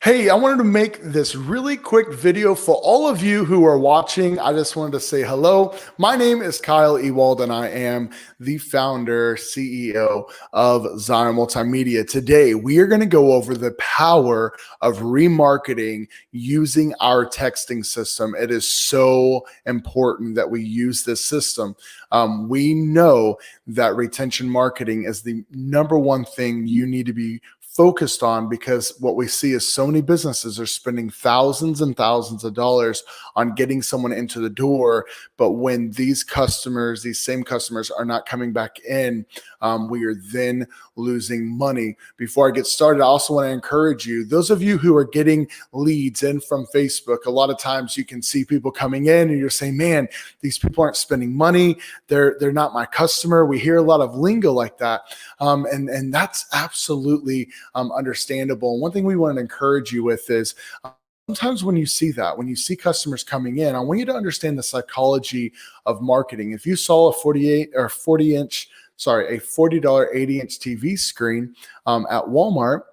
Hey, I wanted to make this really quick video for all of you who are watching. I just wanted to say hello. My name is Kyle Ewald, and I am the founder, CEO of Zion Multimedia. Today, we are going to go over the power of remarketing using our texting system. It is so important that we use this system. We know that retention marketing is the number one thing you need to be focused on, because what we see is so many businesses are spending thousands and thousands of dollars on getting someone into the door. But when these same customers are not coming back in, we are then losing money. Before I get started, I also want to encourage you, those of you who are getting leads in from Facebook, a lot of times you can see people coming in and you're saying, man, these people aren't spending money. They're not my customer. We hear a lot of lingo like that. And that's absolutely understandable. And one thing we want to encourage you with is sometimes when you see that, when you see customers coming in, I want you to understand the psychology of marketing. If you saw a 48 or 40 inch, sorry, a $40 80-inch TV screen at Walmart,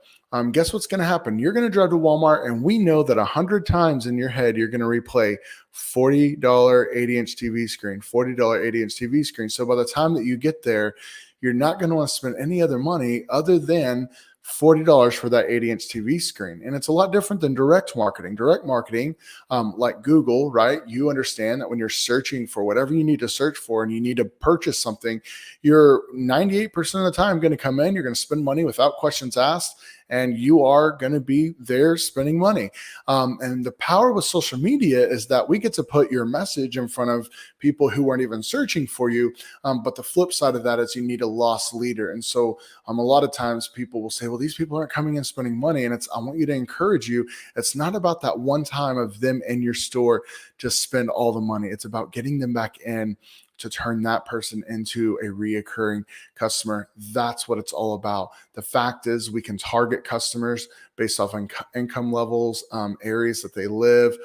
guess what's going to happen? You're going to drive to Walmart, and we know that 100 times in your head, you're going to replay $40 80-inch TV screen, $40 80-inch TV screen. So by the time that you get there, you're not going to want to spend any other money other than $40 for that 80-inch TV screen. And it's a lot different than direct marketing. Direct marketing, like Google, right? You understand that when you're searching for whatever you need to search for and you need to purchase something, you're 98% of the time going to come in, you're going to spend money without questions asked, and you are going to be there spending money. And the power with social media is that we get to put your message in front of people who weren't even searching for you. But the flip side of that is you need a lost leader. And so a lot of times people will say, well, these people aren't coming in spending money. And I want you to encourage you. It's not about that one time of them in your store just spend all the money. It's about getting them back in to turn that person into a reoccurring customer. That's what it's all about. The fact is, we can target customers based off income levels, areas that they live.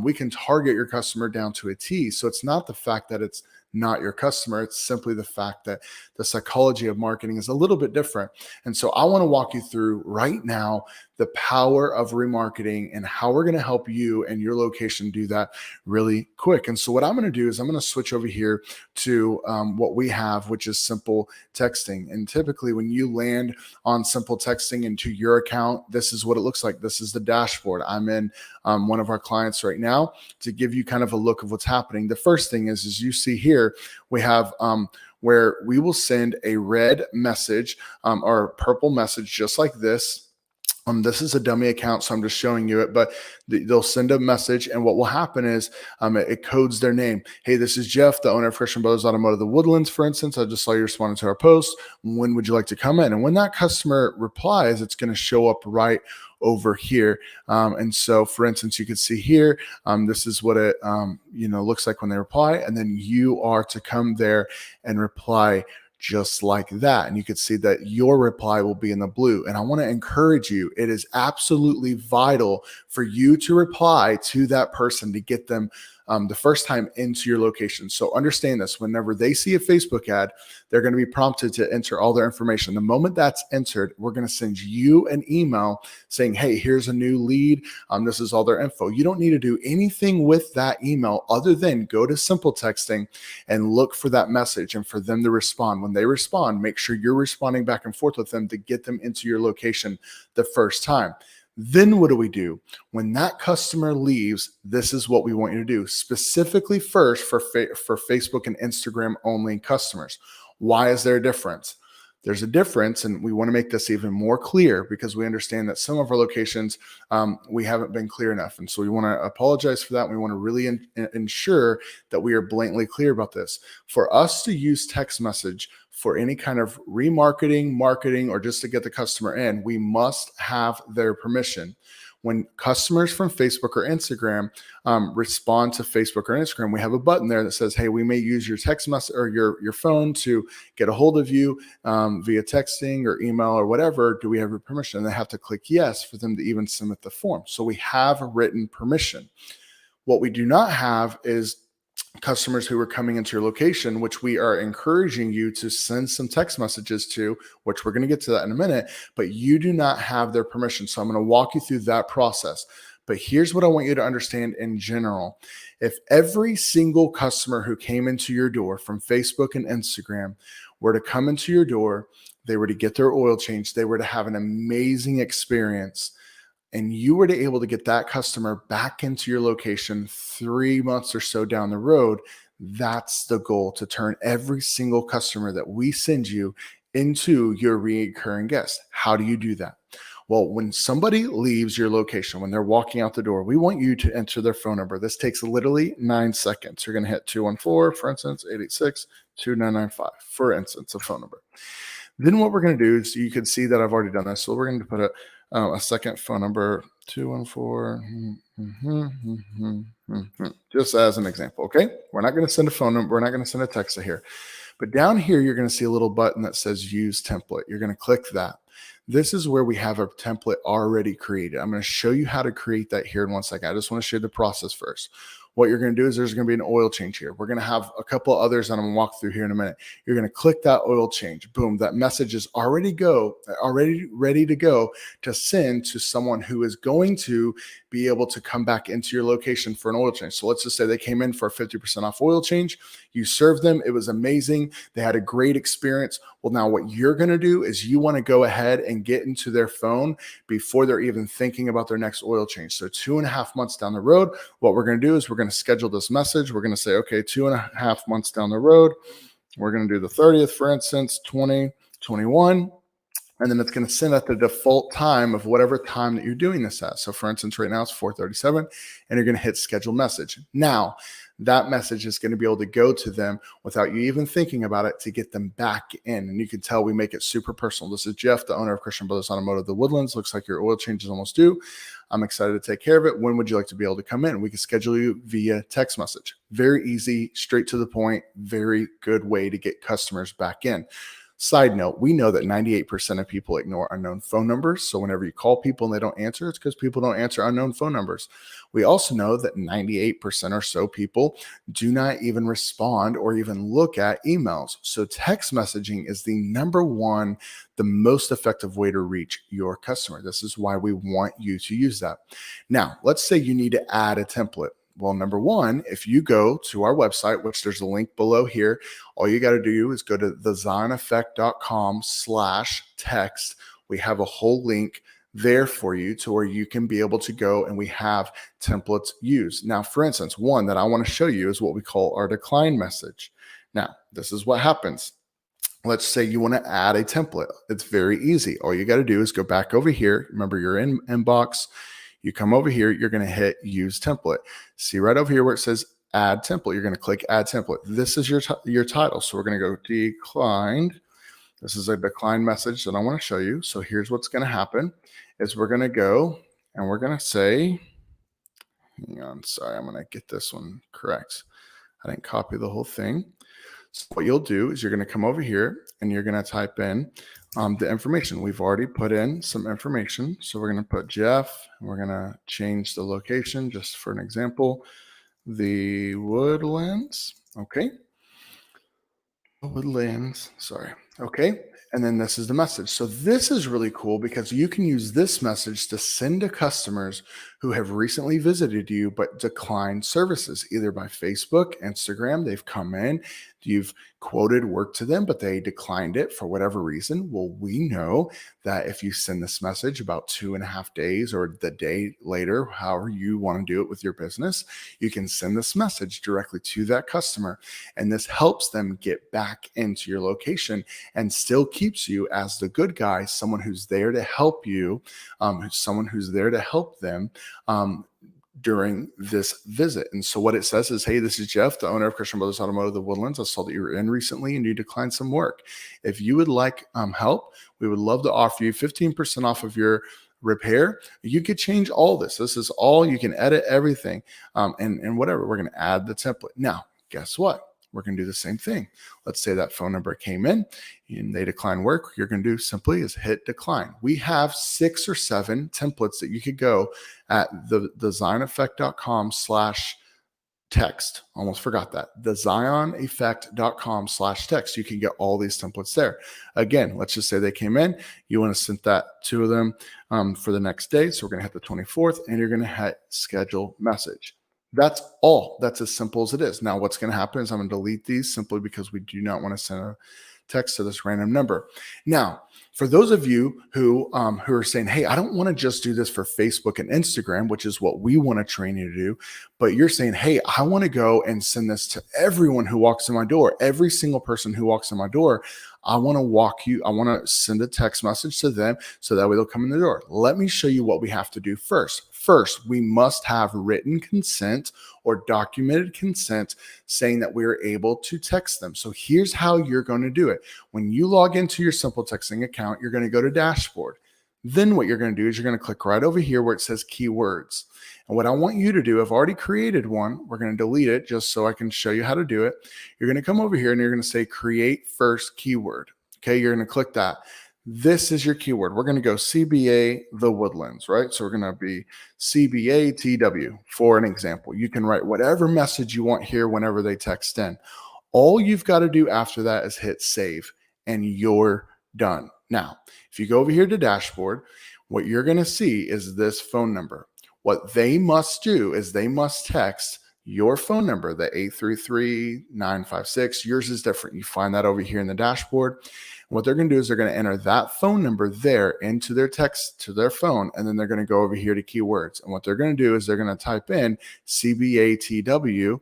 We can target your customer down to a T. So it's not the fact that it's not your customer. It's simply the fact that the psychology of marketing is a little bit different. And so I want to walk you through right now the power of remarketing and how we're going to help you and your location do that really quick. And so what I'm going to do is I'm going to switch over here to what we have, which is simple texting. And typically when you land on simple texting into your account, this is what it looks like. This is the dashboard. I'm in one of our clients right now to give you kind of a look of what's happening. The first thing is you see here, we have where we will send a red message or a purple message just like this. This is a dummy account, so I'm just showing you it, but they'll send a message, and what will happen is it codes their name. Hey, this is Jeff, the owner of Christian Brothers Automotive, The Woodlands, for instance. I just saw you responding to our post. When would you like to come in? And when that customer replies, it's going to show up right over here. And so, for instance, you can see here, this is what it looks like when they reply, and then you are to come there and reply just like that. And you can see that your reply will be in the blue. And I want to encourage you, it is absolutely vital for you to reply to that person to get them the first time into your location. So understand this, whenever they see a Facebook ad, they're going to be prompted to enter all their information. The moment that's entered, we're going to send you an email saying, hey, here's a new lead. This is all their info. You don't need to do anything with that email other than go to simple texting and look for that message and for them to respond. When they respond, make sure you're responding back and forth with them to get them into your location the first time. Then what do we do? When that customer leaves, this is what we want you to do, specifically first for Facebook and Instagram only customers. Why is there a difference? There's a difference, and we want to make this even more clear because we understand that some of our locations, we haven't been clear enough. And so we want to apologize for that. We want to really ensure that we are blatantly clear about this. For us to use text message for any kind of remarketing, marketing, or just to get the customer in, we must have their permission. When customers from Facebook or Instagram respond to Facebook or Instagram, we have a button there that says, hey, we may use your text message or your phone to get a hold of you via texting or email or whatever. Do we have your permission? And they have to click yes for them to even submit the form. So we have written permission. What we do not have is customers who are coming into your location, which we are encouraging you to send some text messages to, which we're going to get to that in a minute, but you do not have their permission. So I'm going to walk you through that process. But here's what I want you to understand in general. If every single customer who came into your door from Facebook and Instagram were to come into your door, they were to get their oil change, they were to have an amazing experience, and you were to able to get that customer back into your location 3 months or so down the road, that's the goal, to turn every single customer that we send you into your recurring guest. How do you do that? Well, when somebody leaves your location, when they're walking out the door, we want you to enter their phone number. This takes literally 9 seconds. You're going to hit 214, for instance, 886-2995, for instance, a phone number. Then what we're going to do is, you can see that I've already done this. So we're going to put a second phone number, 214, just as an example. Okay. We're not going to send a phone number. We're not going to send a text to here. But down here, you're going to see a little button that says use template. You're going to click that. This is where we have a template already created. I'm going to show you how to create that here in 1 second. I just want to show you the process first. What you're going to do is, there's going to be an oil change here. We're going to have a couple others that I'm going to walk through here in a minute. You're going to click that oil change. Boom. That message is already ready to go to send to someone who is going to be able to come back into your location for an oil change. So let's just say they came in for a 50% off oil change. You served them. It was amazing. They had a great experience. Well, now what you're going to do is, you want to go ahead and get into their phone before they're even thinking about their next oil change. So 2.5 months down the road, what we're going to do is, we're going to schedule this message. We're going to say, okay, 2.5 months down the road, we're going to do the 30th, for instance, 2021. And then it's going to send at the default time of whatever time that you're doing this at. So for instance, right now it's 4:37, and you're going to hit schedule message. Now, that message is going to be able to go to them without you even thinking about it, to get them back in. And you can tell we make it super personal. This is Jeff, the owner of Christian Brothers Automotive, The Woodlands. Looks like your oil change is almost due. I'm excited to take care of it. When would you like to be able to come in? We can schedule you via text message. Very easy, straight to the point, very good way to get customers back in. Side note, we know that 98% of people ignore unknown phone numbers. So whenever you call people and they don't answer, it's because people don't answer unknown phone numbers. We also know that 98% or so people do not even respond or even look at emails. So text messaging is the number one, the most effective way to reach your customer. This is why we want you to use that. Now, let's say you need to add a template. Well, number one, if you go to our website, which there's a link below here, all you got to do is go to thezioneffect.com/text. We have a whole link there for you to where you can be able to go, and we have templates used. Now, for instance, one that I want to show you is what we call our decline message. Now, this is what happens. Let's say you want to add a template. It's very easy. All you got to do is go back over here. Remember, you're in inbox. You come over here, you're going to hit use template. See right over here where it says add template. You're going to click add template. This is your title. So we're going to go declined. This is a decline message that I want to show you. So here's what's going to happen is, we're going to go and we're going to say, hang on, sorry, I'm going to get this one correct. I didn't copy the whole thing. So what you'll do is, you're going to come over here and you're going to type in the information. We've already put in some information. So we're going to put Jeff, and we're going to change the location just for an example, the Woodlands. Okay. Woodlands. Sorry. Okay. And then this is the message. So this is really cool because you can use this message to send to customers who have recently visited you but declined services, either by Facebook, Instagram. They've come in, you've quoted work to them, but they declined it for whatever reason. Well, we know that if you send this message about 2.5 days or the day later, however you want to do it with your business, you can send this message directly to that customer. And this helps them get back into your location and still keeps you as the good guy, someone who's there to help you, someone who's there to help them during this visit. And so what it says is, hey, this is Jeff, the owner of Christian Brothers Automotive, The Woodlands. I saw that you were in recently and you declined some work. If you would like help, we would love to offer you 15% off of your repair. You could change all this. This is all, you can edit everything and whatever. We're going to add the template. Now, guess what? We're going to do the same thing. Let's say that phone number came in and they decline work. You're going to do simply is hit decline. We have 6 or 7 templates that you could go at thezioneffect.com/text text. Almost forgot that. The zioneffect.com/text. You can get all these templates there. Again, let's just say they came in. You want to send that to them for the next day. So we're going to hit the 24th and you're going to hit schedule message. That's all. That's as simple as it is. Now, what's going to happen is I'm going to delete these simply because we do not want to send a text to this random number. Now, for those of you who are saying, hey, I don't want to just do this for Facebook and Instagram, which is what we want to train you to do, but you're saying, hey, I want to go and send this to everyone who walks in my door, every single person who walks in my door. I want to send a text message to them so that way they'll come in the door. Let me show you what we have to do first. First, we must have written consent or documented consent saying that we are able to text them. So here's how you're going to do it. When you log into your Simple Texting account, you're going to go to dashboard. Then what you're going to do is you're going to click right over here where it says keywords. And what I want you to do, I've already created one. We're going to delete it just so I can show you how to do it. You're going to come over here and you're going to say create first keyword. Okay, you're going to click that. This is your keyword. We're going to go CBA The Woodlands, right? So we're going to be CBA TW for an example. You can write whatever message you want here whenever they text in. All you've got to do after that is hit save and you're done. Now, if you go over here to dashboard, what you're going to see is this phone number. What they must do is they must text your phone number, the 833-956. Yours is different. You find that over here in the dashboard. And what they're going to do is they're going to enter that phone number there into their text to their phone, and then they're going to go over here to keywords. And what they're going to do is they're going to type in CBATW,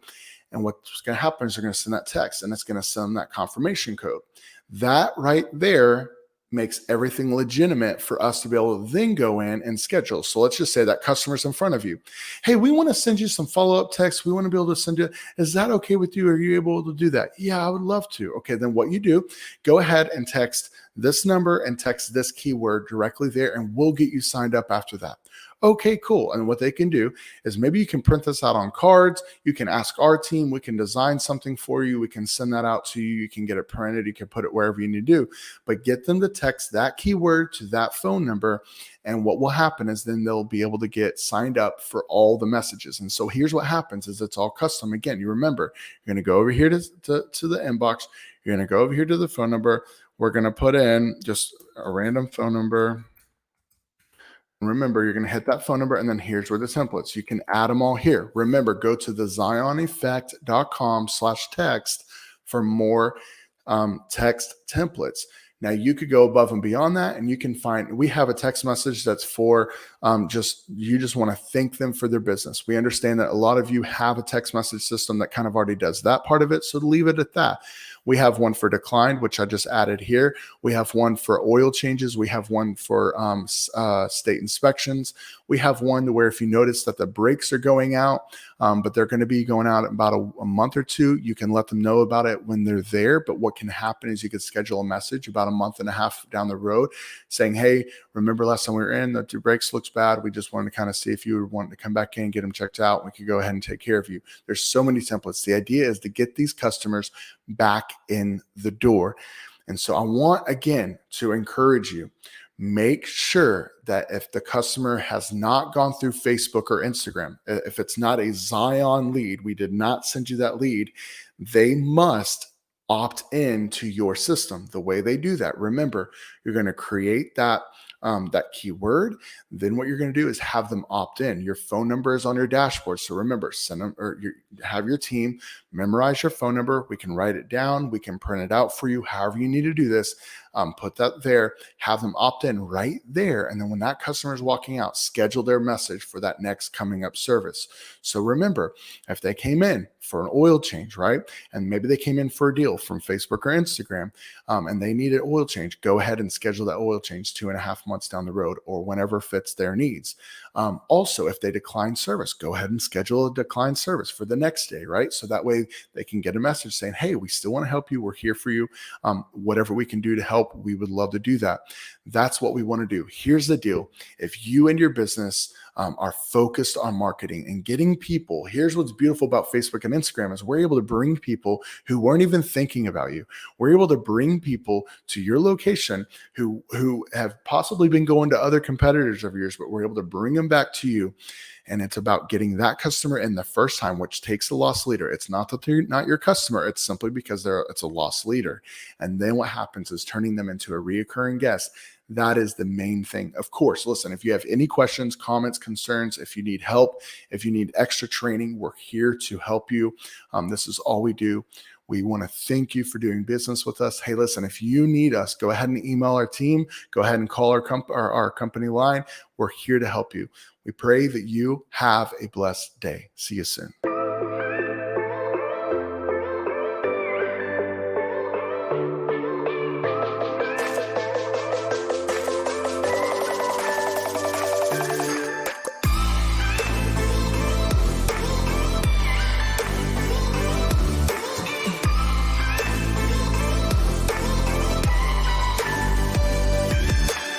and what's going to happen is they're going to send that text, and it's going to send that confirmation code. That right there makes everything legitimate for us to be able to then go in and schedule. So let's just say that customer's in front of you. Hey, we want to send you some follow-up texts. We want to be able to send you. Is that okay with you? Are you able to do that? Yeah, I would love to. Okay, then what you do, go ahead and text this number and text this keyword directly there, and we'll get you signed up after that. Okay, cool. And what they can do is maybe you can print this out on cards. You can ask our team. We can design something for you. We can send that out to you. You can get it printed. You can put it wherever you need to do. But get them to text that keyword to that phone number. And what will happen is then they'll be able to get signed up for all the messages. And so here's what happens is it's all custom. Again, you remember, you're going to go over here to the inbox. You're going to go over here to the phone number. We're going to put in just a random phone number. Remember, you're going to hit that phone number, and then here's where the templates. You can add them all here. Remember, go to the zioneffect.com/text for more text templates. Now, you could go above and beyond that, and you can find, we have a text message that's for you just want to thank them for their business. We understand that a lot of you have a text message system that kind of already does that part of it, so leave it at that. We have one for declined, which I just added here. We have one for oil changes. We have one for state inspections. We have one where if you notice that the brakes are going out, but they're going to be going out in about a month or two, you can let them know about it when they're there. But what can happen is you could schedule a message about a month and a half down the road saying, hey, remember last time we were in, that your brakes looks bad. We just wanted to kind of see if you would want to come back in, get them checked out. We could go ahead and take care of you. There's so many templates. The idea is to get these customers back in the door. And so I want, again, to encourage you, make sure that if the customer has not gone through Facebook or Instagram, if it's not a Zion lead, we did not send you that lead, they must opt in to your system. The way they do that, remember, you're going to create that keyword. Then what you're going to do is have them opt in. Your phone number is on your dashboard. So remember, send them, or have your team memorize your phone number. We can write it down. We can print it out for you. However you need to do this, put that there, have them opt in right there. And then when that customer is walking out, schedule their message for that next coming up service. So remember, if they came in for an oil change, right? And maybe they came in for a deal from Facebook or Instagram, and they need an oil change, go ahead and schedule that oil change 2.5 months down the road or whenever fits their needs. Also, if they decline service, go ahead and schedule a decline service for the next day, right? So that way they can get a message saying, hey, we still want to help you. We're here for you. Whatever we can do to help, help, we would love to do that. That's what we want to do. Here's the deal. If you and your business are focused on marketing and getting people, here's what's beautiful about Facebook and Instagram is we're able to bring people who weren't even thinking about you. We're able to bring people to your location who have possibly been going to other competitors of yours, but we're able to bring them back to you. And it's about getting that customer in the first time, which takes a loss leader. It's not that they're not your customer. It's simply because it's a loss leader. And then what happens is turning them into a reoccurring guest. That is the main thing. Of course, listen, if you have any questions, comments, concerns, if you need help, if you need extra training, we're here to help you. This is all we do. We want to thank you for doing business with us. Hey, listen, if you need us, go ahead and email our team. Go ahead and call our company line. We're here to help you. We pray that you have a blessed day. See you soon.